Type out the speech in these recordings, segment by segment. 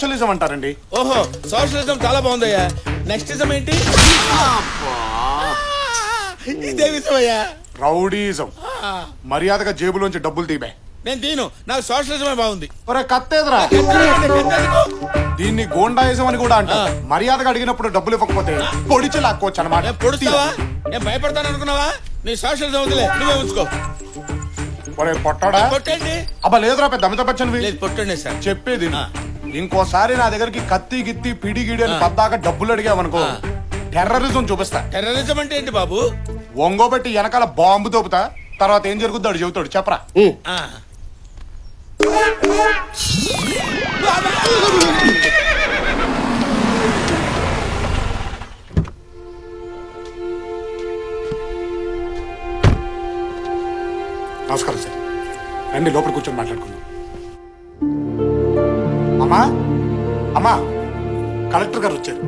Socialism అంటారండి. ఓహో, socialism చాలా బాగుందయ్యా. నెక్స్ట్ ఇజం ఏంటి? ఇదేమిజమయ్యా? రౌడీజం. మర్యాదగా జేబులోంచి డబ్బులు తీబే. నేను తీను, నాకు సోషలిజమే బాగుంది. కత్తేదరా, దీన్ని గోండాయిజం అని కూడా అంటారు. మర్యాదగా అడిగినప్పుడు డబ్బులు ఇవ్వకపోతే పొడిచి లాక్కోవచ్చు అనమాట. పొడుస్తావా? నేను భయపడతాను అనుకున్నావా? నీ సోషలిజం వదిలే, నువ్వే ఉంచుకో. పొట్టాడా? కొట్టండి. అబ్బా లేదురా, పెద్ద అమితాబ్ బచ్చన్. పొట్టండి సార్. చెప్పేది ఇంకోసారి నా దగ్గరికి కత్తి గిత్తి పిడి గిడి అని పద్దాక డబ్బులు అడిగావనుకో, టెర్రరిజం చూపిస్తా. టెర్రరిజం అంటే ఏంటి బాబు? ఒంగోబెట్టి వెనకాల బాంబు తోపుతా, తర్వాత ఏం జరుగుద్దో అడు చెబుతాడు. చెప్పరా. నమస్కారం సార్, రండి లోపల కూర్చొని మాట్లాడుకుందాం. అమ్మా అమ్మా, కలెక్టర్ గారు వచ్చారు.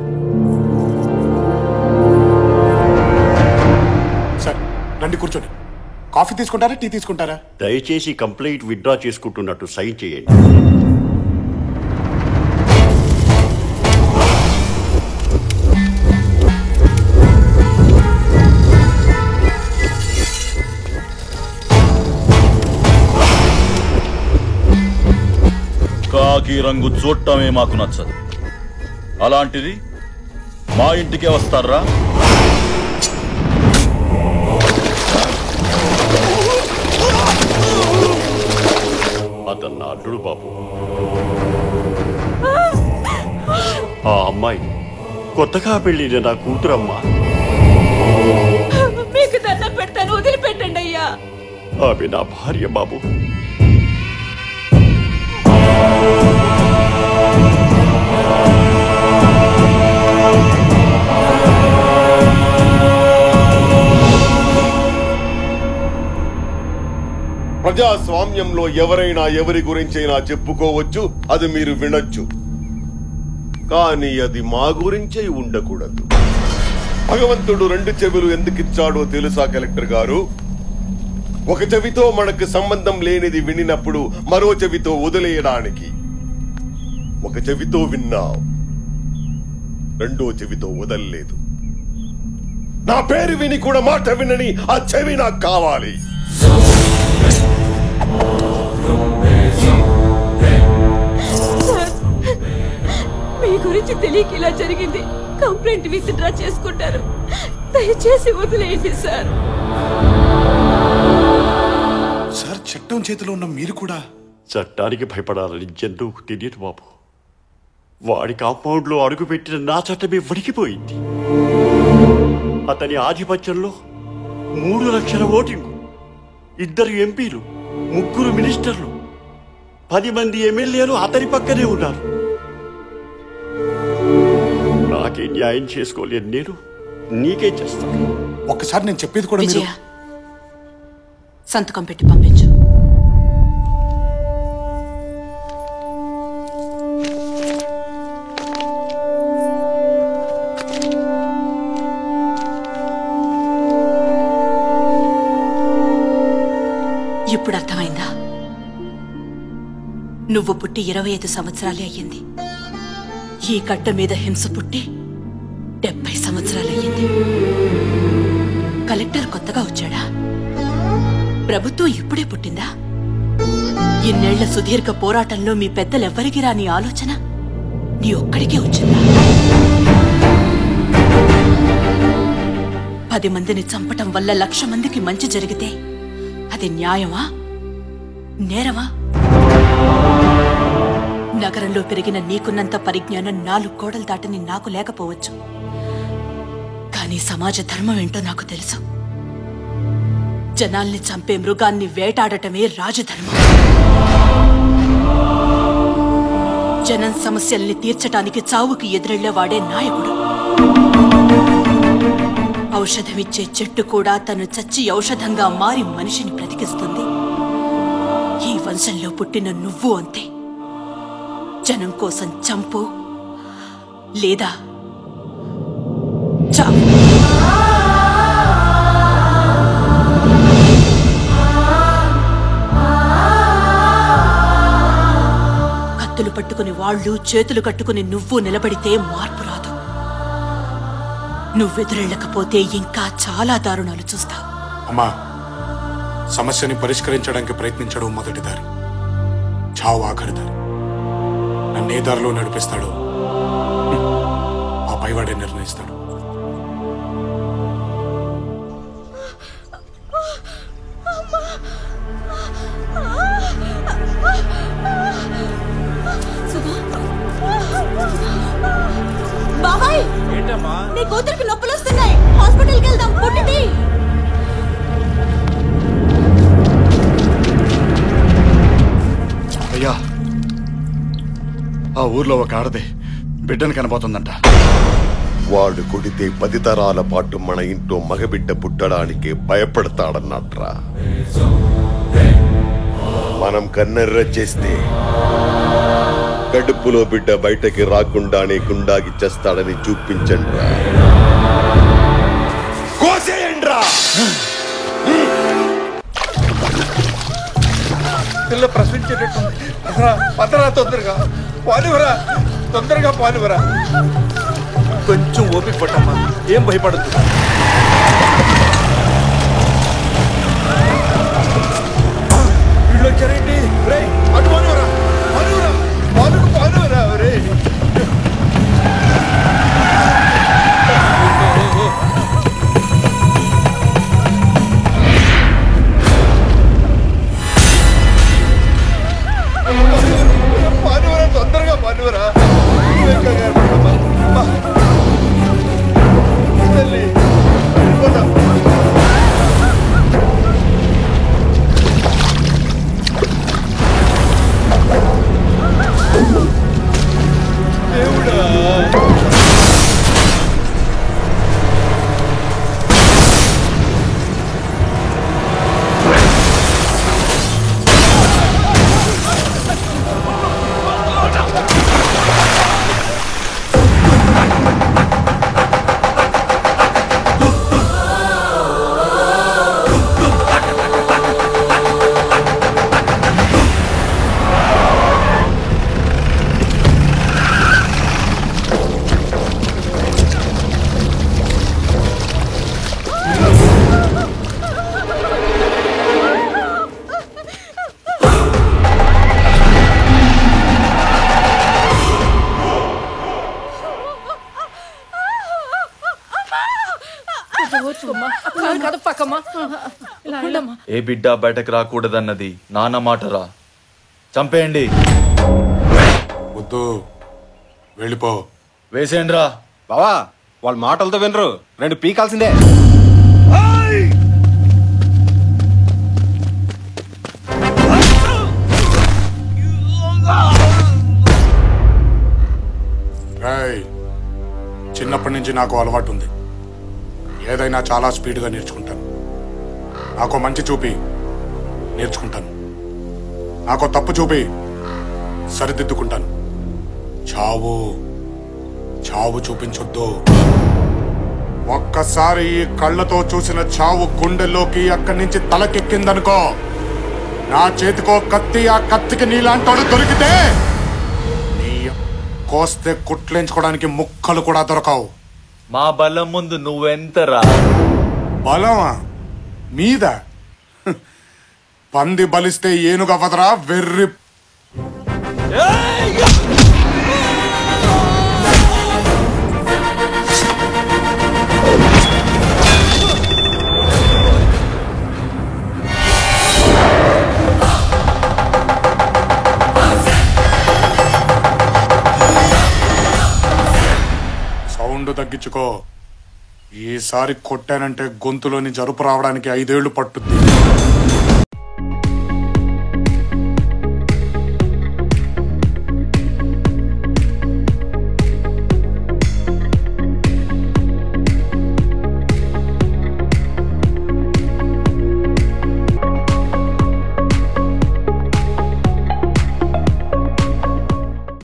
సార్ రండి కూర్చోండి. కాఫీ తీసుకుంటారా, టీ తీసుకుంటారా? దయచేసి కంప్లైంట్ విత్డ్రా చేసుకుంటున్నట్టు సైన్ చేయండి. కాకి రంగు చూడటమే మాకు నచ్చదు. అలాంటిది మా ఇంటికే వస్తారా? అతను నా అల్లుడు బాబు. ఆ అమ్మాయి కొత్తగా పెళ్ళిన నా కూతురమ్మా. మీకు దండం పెడతాను, వదిలిపెట్టండి అయ్యా. ఆమె నా భార్య బాబు. ప్రజాస్వామ్యంలో ఎవరైనా ఎవరి గురించైనా చెప్పుకోవచ్చు, అది మీరు వినొచ్చు. కానీ అది మా గురించే ఉండకూడదు. భగవంతుడు 2 చెవులు ఎందుకిచ్చాడో తెలుసా కలెక్టర్ గారు? ఒక చెవితో మనకు సంబంధం లేనిది వినినప్పుడు మరో చెవితో వదిలేయడానికి. ఒక చెవితో విన్నావు, రెండో చెవితో వదల్లేదు. నా పేరు విని కూడా మాట వినని ఆ చెవి నాకు కావాలి. మీ గురించి తెలియక ఇలా జరిగింది. కంప్లైంట్ విత్డ్రా చేసుకుంటారు, దయచేసి వదిలేయండి సార్. సార్ చట్టం చేతిలో ఉన్న మీరు కూడా చట్టానికి భయపడాలని జంతువుకు తెలియదు బాబు. వాడి కాంపౌండ్ లో అడుగుపెట్టిన నా చట్టమే వణికిపోయింది. అతని ఆధిపత్యంలో 3 లక్షల ఓటింగు, 2 ఎంపీలు, 3 మినిస్టర్లు, 10 మంది ఎమ్మెల్యేలు అతని పక్కనే ఉన్నారు. నాకే న్యాయం చేసుకోలేను నేను, నీకే చేస్తాను. ఒక్కసారి నేను చెప్పేది కూడా విజయ, సంతకం పెట్టి పంపించు. ఇప్పుడు అర్థమైందా? నువ్వు పుట్టి 25 సంవత్సరాలే అయ్యింది. ఈ గడ్డ మీద హింస పుట్టి 70 సంవత్సరాలయ్యింది. కలెక్టర్ కొత్తగా వచ్చాడా? ప్రభుత్వం ఇప్పుడే పుట్టిందా? ఇన్నేళ్ల సుదీర్ఘ పోరాటంలో మీ పెద్దలెవ్వరికి రాని ఆలోచన నీ ఒక్కడికే వచ్చిందా? 10 మందిని చంపటం వల్ల 1,00,000 మందికి మంచి జరిగితే అది న్యాయమా, నేరమా? నగరంలో పెరిగిన నీకున్నంత పరిజ్ఞానం 4 గోడలు దాటని నాకు లేకపోవచ్చు. కానీ సమాజ ధర్మం ఏంటో నాకు తెలుసు. జనాల్ని చంపే మృగాన్ని వేటాడటమే రాజధర్మం. జనం సమస్యల్ని తీర్చటానికి చావుకి ఎదురెళ్లేవాడే నాయకుడు. ఔషధమిచ్చే చెట్టు కూడా తను చచ్చి ఔషధంగా మారి మనిషిని బ్రతికిస్తుంది. ఈ వంశంలో పుట్టిన నువ్వు అంతే. జనం కోసం చంపు లేదా చావు. కత్తులు పట్టుకుని వాళ్ళు చేతులు కట్టుకుని నువ్వు నిలబడితే మార్పు రాదు. నువ్వెదురెళ్ళకపోతే ఇంకా చాలా దారుణాలు చూస్తావు. అమ్మా, సమస్యని పరిష్కరించడానికి ప్రయత్నించడం మొదటి దారి, చావు ఆఖరి దారి. నన్నే దారిలో నడిపిస్తాడు ఆ పైవాడే నిర్ణయిస్తాడు. బాబాయ్, నీ కూతురికి నొప్పులు వస్తున్నాయి, హాస్పిటల్కి వెళ్దాం. పుట్టింది. అయ్యా, ఆ ఊర్లో ఒక ఆడది బిడ్డను కనబోతుందంట. వాడు కొడితే 10 తరాల పాటు మన ఇంట్లో మగబిడ్డ పుట్టడానికి భయపడతాడన్నట్రా. మనం కన్నెర్ర చేస్తే కడుపులో బిడ్డ బయటకి రాకుండానే గుండాగి చేస్తాడని చూపించండ్రా. కోసేయండ్రా. పిల్ల ప్రశ్నించేటట్టుంది. పదరా, తొందరగా పాలువరా, తొందరగా పాలువరా. కొంచెం ఓపిక పట్టమ్మా, ఏం భయపడద్దు. వీళ్ళు వచ్చారేంటి? అటు పాలువరా, పాలువరా, పాలుకు పాలువరా. రే పాలువరా, తొందరగా పాలువరా. ఏ బిడ్డ బయటకు రాకూడదన్నది నాన్న మాటరా. చంపేయండి. వద్దు, వెళ్ళిపో. వేసేయండిరా. బావా, వాళ్ళ మాటలతో వినరు, 2 పీకాల్సిందే. చిన్నప్పటి నుంచి నాకు అలవాటు ఉంది, ఏదైనా చాలా స్పీడ్గా నేర్చుకుంటాను. నాకు మంచి చూపి నేర్చుకుంటాను, నాకు తప్పు చూపి సరిదిద్దుకుంటాను. చావు చావు చూపించొద్దు. ఒక్కసారి ఈ కళ్ళతో చూసిన చావు గుండెల్లోకి అక్కడి నుంచి తలకెక్కిందనుకో, నా చేతికో కత్తి, ఆ కత్తికి నీలాంటోడు దొరికితే నీ కోస్తే కుట్లేంచుకోవడానికి ముక్కలు కూడా దొరకవు. మా బలం ముందు నువ్వెంతరా? బలమా మీద? పంది బలిస్తే ఏనుగవదరా వెర్రి. సౌండ్ తగ్గించుకో. ఈసారి కొట్టానంటే గొంతులోని జరుపు రావడానికి 5 ఏళ్లు పట్టుద్ది.